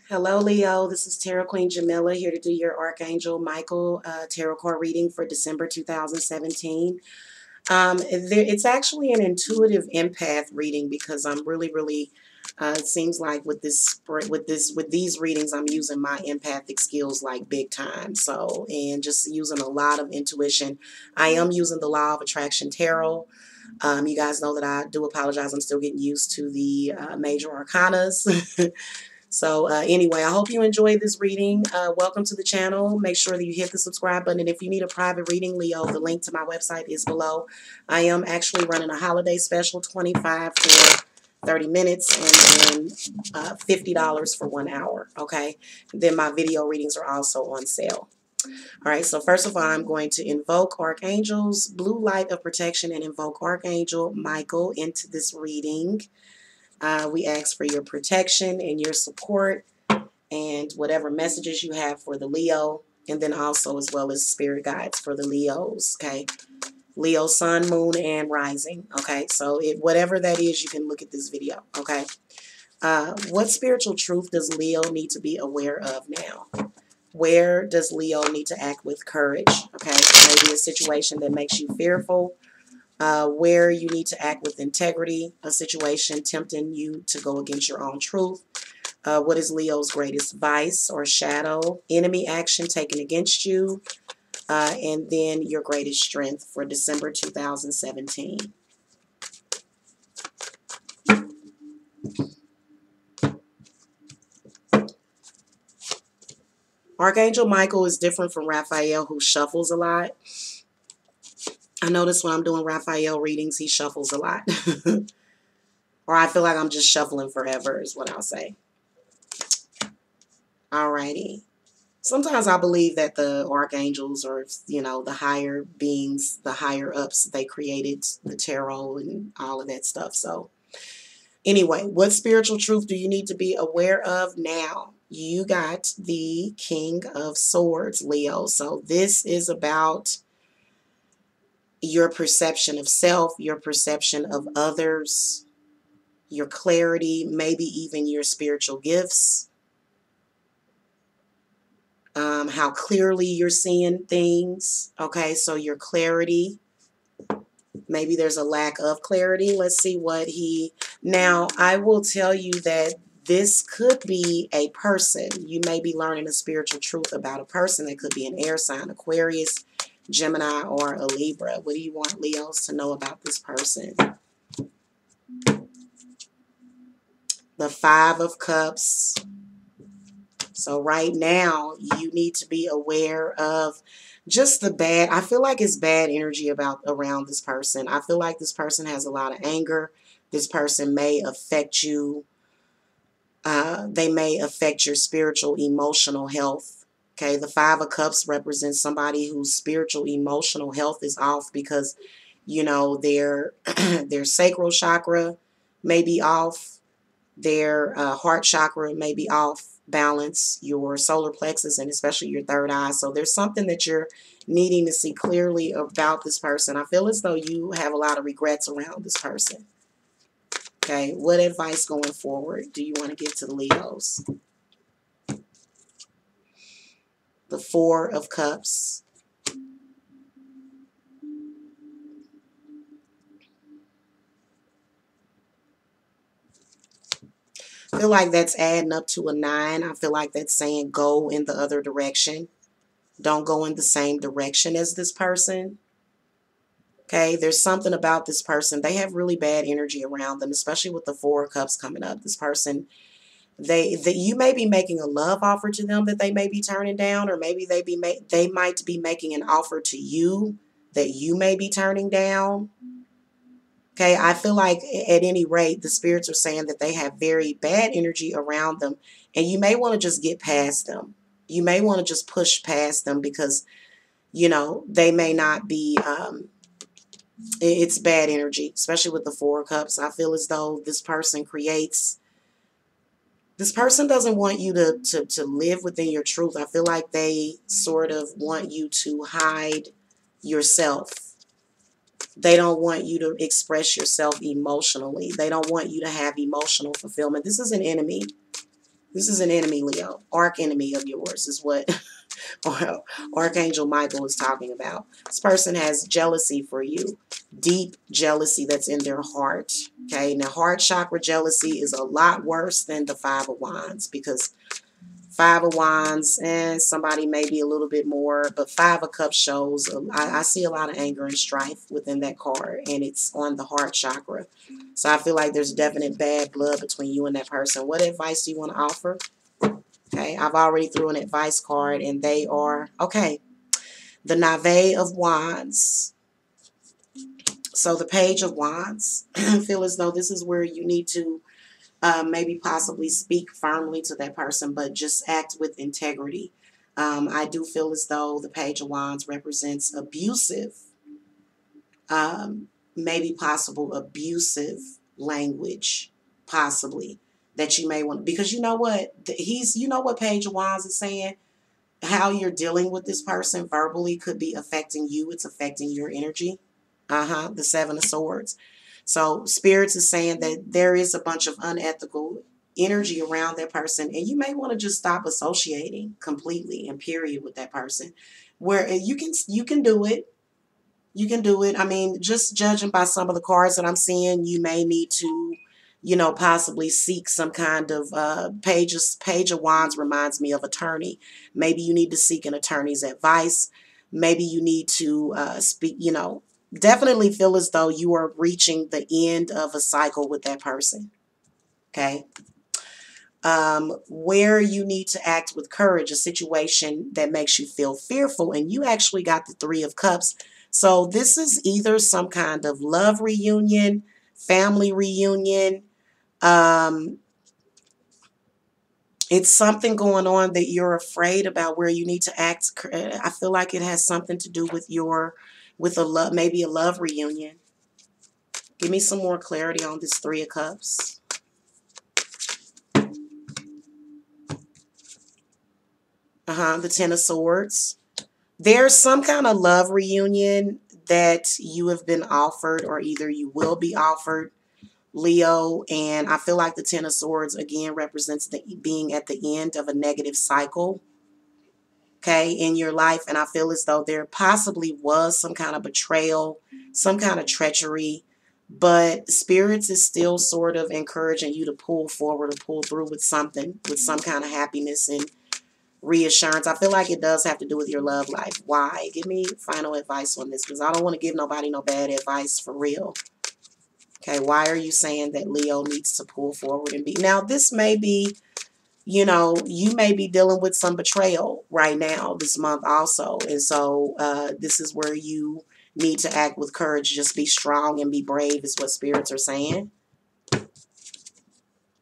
Hello, Leo. This is Tarot Queen Jamila here to do your Archangel Michael tarot card reading for December 2017. It's actually an intuitive empath reading because I'm really. It seems like with these readings, I'm using my empathic skills like big time. So, and just using a lot of intuition. I am using the Law of Attraction Tarot. You guys know that I do apologize. I'm still getting used to the major arcanas. So anyway, I hope you enjoyed this reading. Welcome to the channel. Make sure that you hit the subscribe button. And if you need a private reading, Leo, the link to my website is below. I am actually running a holiday special, 25 for 30 minutes and then $50 for 1 hour. Okay. Then my video readings are also on sale. All right, so first of all, I'm going to invoke Archangel's blue light of protection and invoke Archangel Michael into this reading. We ask for your protection and your support and whatever messages you have for the Leo, and then also as well as spirit guides for the Leos, okay? Leo, sun, moon, and rising, okay? So whatever that is, you can look at this video, okay? What spiritual truth does Leo need to be aware of now? Where does Leo need to act with courage, okay? Maybe a situation that makes you fearful. Where you need to act with integrity, a situation tempting you to go against your own truth. What is Leo's greatest vice or shadow? Enemy action taken against you. And then your greatest strength for December 2017. Archangel Michael is different from Raphael, who shuffles a lot. I notice when I'm doing Raphael readings, he shuffles a lot. Or I feel like I'm just shuffling forever is what I'll say. Alrighty. Sometimes I believe that the archangels or, you know, the higher beings, the higher ups, they created the tarot and all of that stuff. So anyway, what spiritual truth do you need to be aware of now? You got the King of Swords, Leo. So this is about your perception of self, your perception of others, your clarity, maybe even your spiritual gifts. How clearly you're seeing things. Okay, so your clarity. Maybe there's a lack of clarity. Let's see what he... Now, I will tell you that this could be a person. You may be learning a spiritual truth about a person. That could be an air sign, Aquarius, Gemini, or a Libra. What do you want Leos to know about this person? The Five of Cups. So right now, you need to be aware of just the bad. I feel like it's bad energy around this person. I feel like this person has a lot of anger. This person may affect you. They may affect your spiritual, emotional health. Okay, the Five of Cups represents somebody whose spiritual, emotional health is off because, you know, their sacral chakra may be off. Their heart chakra may be off balance, your solar plexus, and especially your third eye. So there's something that you're needing to see clearly about this person. I feel as though you have a lot of regrets around this person. Okay, what advice going forward do you want to give to the Leos? The Four of Cups. I feel like that's adding up to a 9. I feel like that's saying go in the other direction. Don't go in the same direction as this person. Okay, there's something about this person. They have really bad energy around them, especially with the Four of Cups coming up. This person, you may be making a love offer to them that they may be turning down, or maybe they might be making an offer to you that you may be turning down. Okay, I feel like at any rate, the spirits are saying that they have very bad energy around them, and you may want to just get past them. You may want to just push past them because, you know, they may not be, it's bad energy, especially with the Four of Cups. I feel as though this person doesn't want you to live within your truth. I feel like they sort of want you to hide yourself. They don't want you to express yourself emotionally. They don't want you to have emotional fulfillment. This is an enemy. This is an enemy, Leo. Arch enemy of yours is what Archangel Michael is talking about. This person has jealousy for you. Deep jealousy that's in their heart. Okay, now heart chakra jealousy is a lot worse than the Five of Wands, because Five of Wands and somebody may be a little bit more, but Five of Cups shows, I see a lot of anger and strife within that card, and it's on the heart chakra. So I feel like there's definite bad blood between you and that person. What advice do you want to offer? Okay, I've already threw an advice card, and they are, okay, the Knave of Wands. So the Page of Wands, I feel as though this is where you need to maybe possibly speak firmly to that person, but just act with integrity. I do feel as though the Page of Wands represents abusive, um, maybe possible abusive language, possibly, that you may want, because you know what, you know what Page of Wands is saying? How you're dealing with this person verbally could be affecting you. It's affecting your energy. The Seven of Swords. So spirits is saying that there is a bunch of unethical energy around that person, and you may want to just stop associating completely and period with that person. Where you can do it. You can do it. I mean, just judging by some of the cards that I'm seeing, you may need to, possibly seek some kind of Page of Wands reminds me of attorney. Maybe you need to seek an attorney's advice. Maybe you need to speak, definitely feel as though you are reaching the end of a cycle with that person. Okay. Where you need to act with courage, a situation that makes you feel fearful, and you actually got the Three of Cups. So this is either some kind of love reunion, family reunion. Um, it's something going on that you're afraid about, where you need to act. I feel like it has something to do with with a love, maybe a love reunion. Give me some more clarity on this Three of Cups. The Ten of Swords. There's some kind of love reunion that you have been offered, or either you will be offered, Leo. And I feel like the Ten of Swords again represents being at the end of a negative cycle, okay, in your life. And I feel as though there possibly was some kind of betrayal, some kind of treachery, but spirits is still sort of encouraging you to pull forward or pull through with something, with some kind of happiness and reassurance. I feel like it does have to do with your love life. Why? Give me final advice on this, because I don't want to give nobody no bad advice for real. Okay, why are you saying that Leo needs to pull forward and be... Now, this may be, you may be dealing with some betrayal right now this month also. And so this is where you need to act with courage. Just be strong and be brave is what spirits are saying.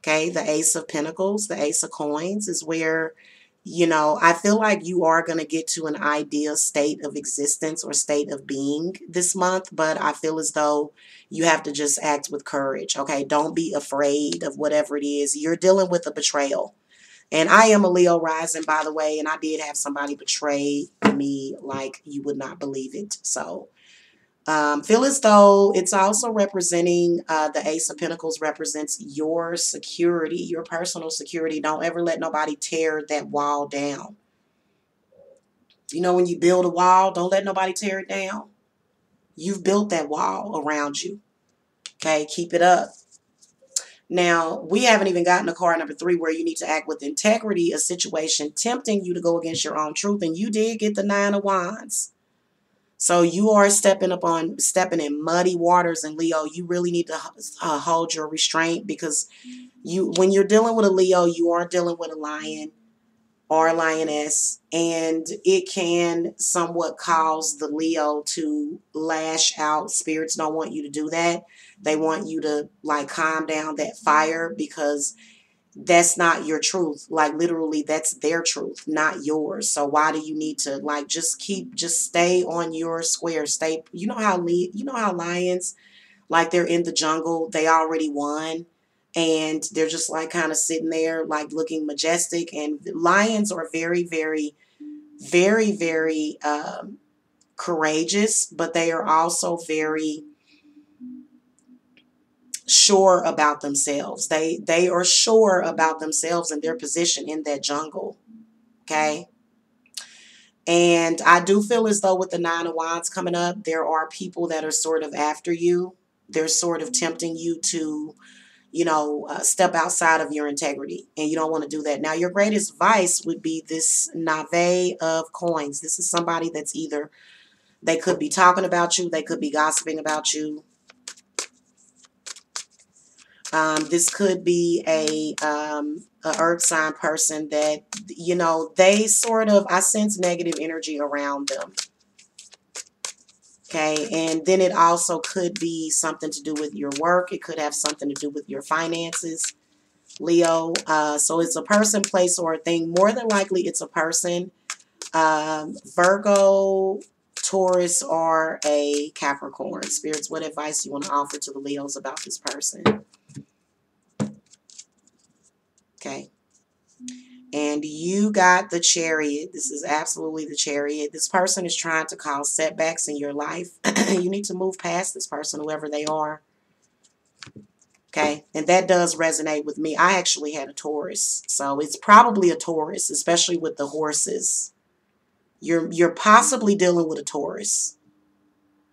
Okay, the Ace of Pentacles, the Ace of Coins is where, I feel like you are going to get to an ideal state of existence or state of being this month, but I feel as though you have to just act with courage. Okay, don't be afraid of whatever it is. You're dealing with a betrayal. And I am a Leo rising, by the way, and I did have somebody betray me like you would not believe it. So feel as though it's also representing the Ace of Pentacles represents your security, your personal security. Don't ever let nobody tear that wall down. When you build a wall, don't let nobody tear it down. You've built that wall around you. Okay, keep it up. Now, we haven't even gotten to card number 3, where you need to act with integrity, a situation tempting you to go against your own truth. And you did get the Nine of Wands. So you are stepping in muddy waters, and Leo, you really need to hold your restraint, because when you're dealing with a Leo, you are dealing with a lion or a lioness, and it can somewhat cause the Leo to lash out. Spirits don't want you to do that. They want you to calm down that fire, because that's not your truth. Literally, that's their truth, not yours. So why do you need to just stay on your square? Stay. You know how lions, they're in the jungle, they already won, and they're just kind of sitting there looking majestic. And lions are very, very, very, very courageous, but they are also very sure about themselves. They are sure about themselves and their position in that jungle. Okay. And I do feel as though with the Nine of Wands coming up, there are people that are sort of after you. They're sort of tempting you to, step outside of your integrity, and you don't want to do that. Now, your greatest vice would be this Knave of Coins. This is somebody that's either, they could be talking about you, they could be gossiping about you. This could be a earth sign person that, they sort of, I sense negative energy around them. Okay, and then it also could be something to do with your work. It could have something to do with your finances, Leo. So it's a person, place, or a thing. More than likely, it's a person. Virgo, Taurus, or a Capricorn. Spirits, what advice do you want to offer to the Leos about this person? Okay. And you got the Chariot. This is absolutely the Chariot. This person is trying to cause setbacks in your life. You need to move past this person, whoever they are. Okay. And that does resonate with me. I actually had a Taurus. So it's probably a Taurus, especially with the horses. You're possibly dealing with a Taurus.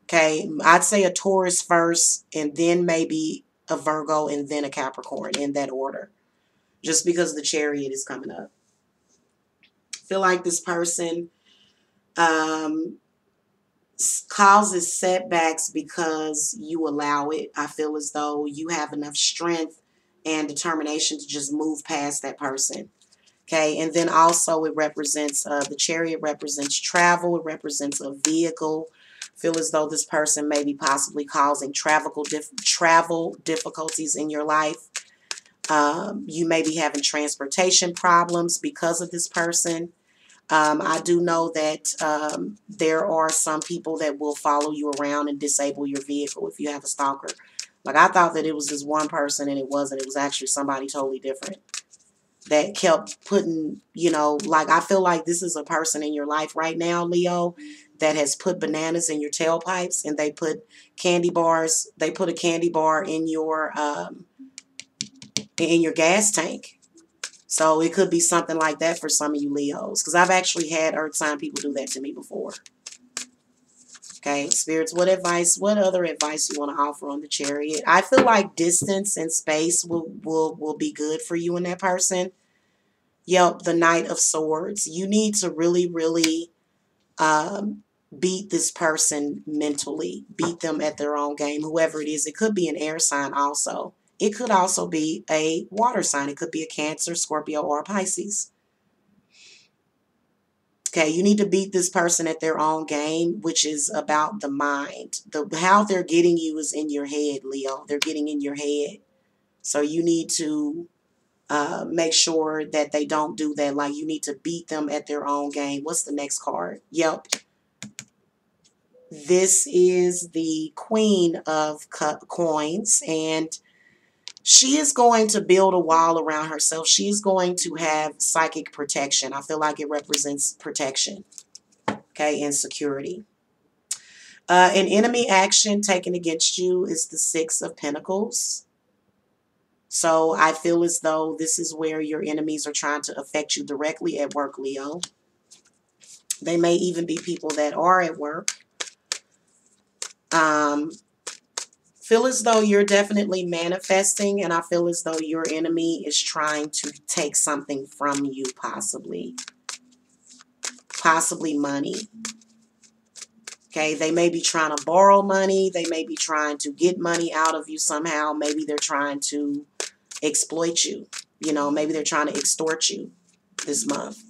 Okay. I'd say a Taurus first, and then maybe a Virgo, and then a Capricorn, in that order. Just because the Chariot is coming up. Feel like this person causes setbacks because you allow it. I feel as though you have enough strength and determination to just move past that person. Okay, and then also it represents, the Chariot represents travel. It represents a vehicle. Feel as though this person may be possibly causing travel difficulties in your life. You may be having transportation problems because of this person. I do know that there are some people that will follow you around and disable your vehicle if you have a stalker. Like, I thought that it was just one person, and it wasn't. It was actually somebody totally different that kept putting, like, I feel like this is a person in your life right now, Leo, that has put bananas in your tailpipes, and they put candy bars. They put a candy bar in your gas tank. So it could be something like that for some of you Leos, because I've actually had earth sign people do that to me before. Okay, spirits, what other advice you want to offer on the Chariot? I feel like distance and space will be good for you and that person. Yep, the Knight of Swords. You need to really, really beat this person mentally. Beat them at their own game, whoever it is. It could be an air sign also. It could also be a water sign. It could be a Cancer, Scorpio, or a Pisces. Okay, you need to beat this person at their own game, which is about the mind. How they're getting you is in your head, Leo. They're getting in your head. So you need to make sure that they don't do that. Like, you need to beat them at their own game. What's the next card? Yep. This is the Queen of Coins, and she is going to build a wall around herself. She's going to have psychic protection. I feel like it represents protection, okay, and security. An enemy action taken against you is the Six of Pentacles. So I feel as though this is where your enemies are trying to affect you directly at work, Leo. They may even be people that are at work. Feel as though you're definitely manifesting, and I feel as though your enemy is trying to take something from you, possibly money. Okay, they may be trying to borrow money. They may be trying to get money out of you somehow. Maybe they're trying to exploit you. Maybe they're trying to extort you this month.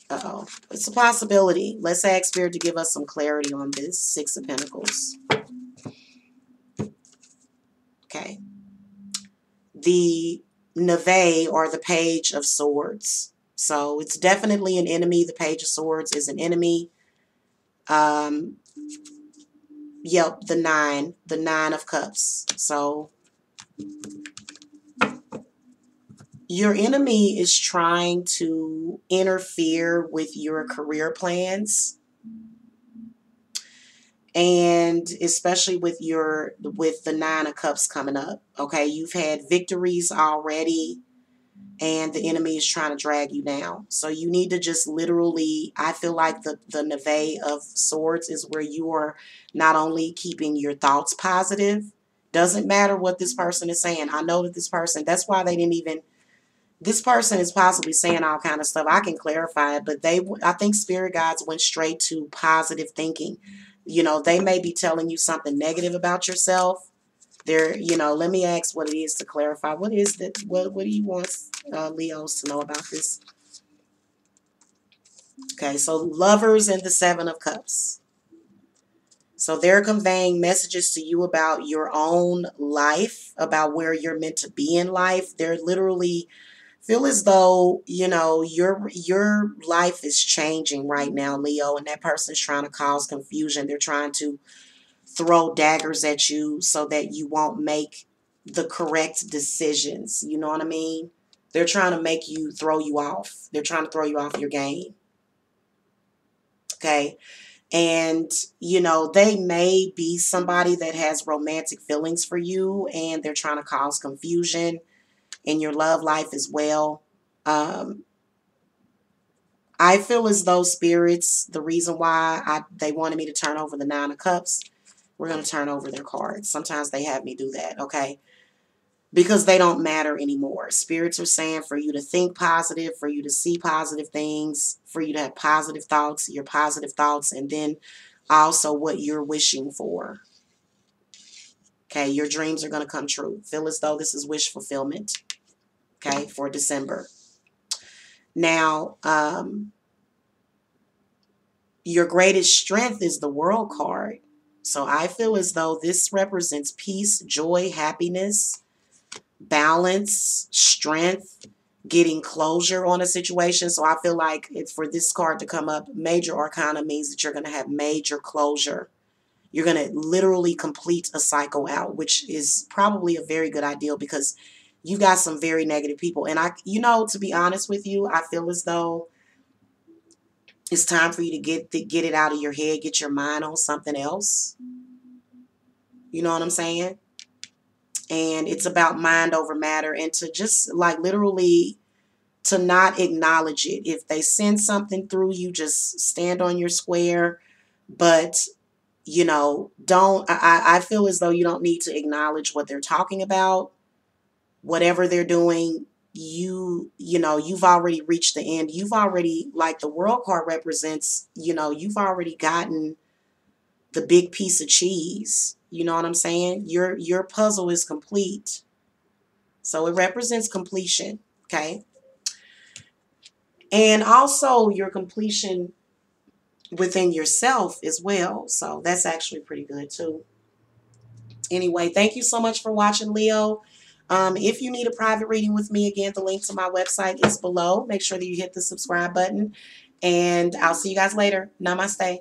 Uh-oh. It's a possibility. Let's ask Spirit to give us some clarity on this Six of Pentacles. Okay. The Knave, or the Page of Swords. So it's definitely an enemy. The Page of Swords is an enemy. Yep, the Nine of Cups. So your enemy is trying to interfere with your career plans. And especially with the Nine of Cups coming up. Okay, you've had victories already, and the enemy is trying to drag you down. So you need to just literally, I feel like the Knave of Swords is where you are not only keeping your thoughts positive, doesn't matter what this person is saying. I know that this person, that's why they didn't even, this person is possibly saying all kind of stuff. I can clarify it, but I think spirit guides went straight to positive thinking. You know, they may be telling you something negative about yourself. They're, you know, let me ask what it is to clarify. What is that? What do you want Leos to know about this? Okay, so Lovers and the Seven of Cups. So they're conveying messages to you about your own life, about where you're meant to be in life. They're literally feel as though, you know, your life is changing right now, Leo, and that person's trying to cause confusion. They're trying to throw daggers at you so that you won't make the correct decisions. You know what I mean? They're trying to make you throw you off. They're trying to throw you off your game. Okay. And, you know, they may be somebody that has romantic feelings for you, and they're trying to cause confusion in your love life as well. Um, I feel as though spirits, the reason why they wanted me to turn over the Nine of Cups, we're going to turn over their cards. Sometimes they have me do that, okay? Because they don't matter anymore. Spirits are saying for you to think positive, for you to see positive things, for you to have positive thoughts, your positive thoughts, and then also what you're wishing for. Okay, your dreams are going to come true. Feel as though this is wish fulfillment, okay, for December. Now, your greatest strength is the World card. So I feel as though this represents peace, joy, happiness, balance, strength, getting closure on a situation. So I feel like it's for this card to come up. Major Arcana means that you're going to have major closure. You're going to literally complete a cycle out, which is probably a very good idea because you got some very negative people. And you know, to be honest with you, I feel as though it's time for you to get it out of your head, get your mind on something else. You know what I'm saying? And it's about mind over matter, and to just like literally to not acknowledge it. If they send something through you, just stand on your square. But, you know, I feel as though you don't need to acknowledge what they're talking about. Whatever they're doing, you know, you've already reached the end. You've already, like the World card represents, you know, you've already gotten the big piece of cheese. You know what I'm saying? Your puzzle is complete. So it represents completion, okay? And also your completion within yourself as well. So that's actually pretty good too. Anyway, thank you so much for watching, Leo. If you need a private reading with me, again, the link to my website is below. Make sure that you hit the subscribe button. And I'll see you guys later. Namaste.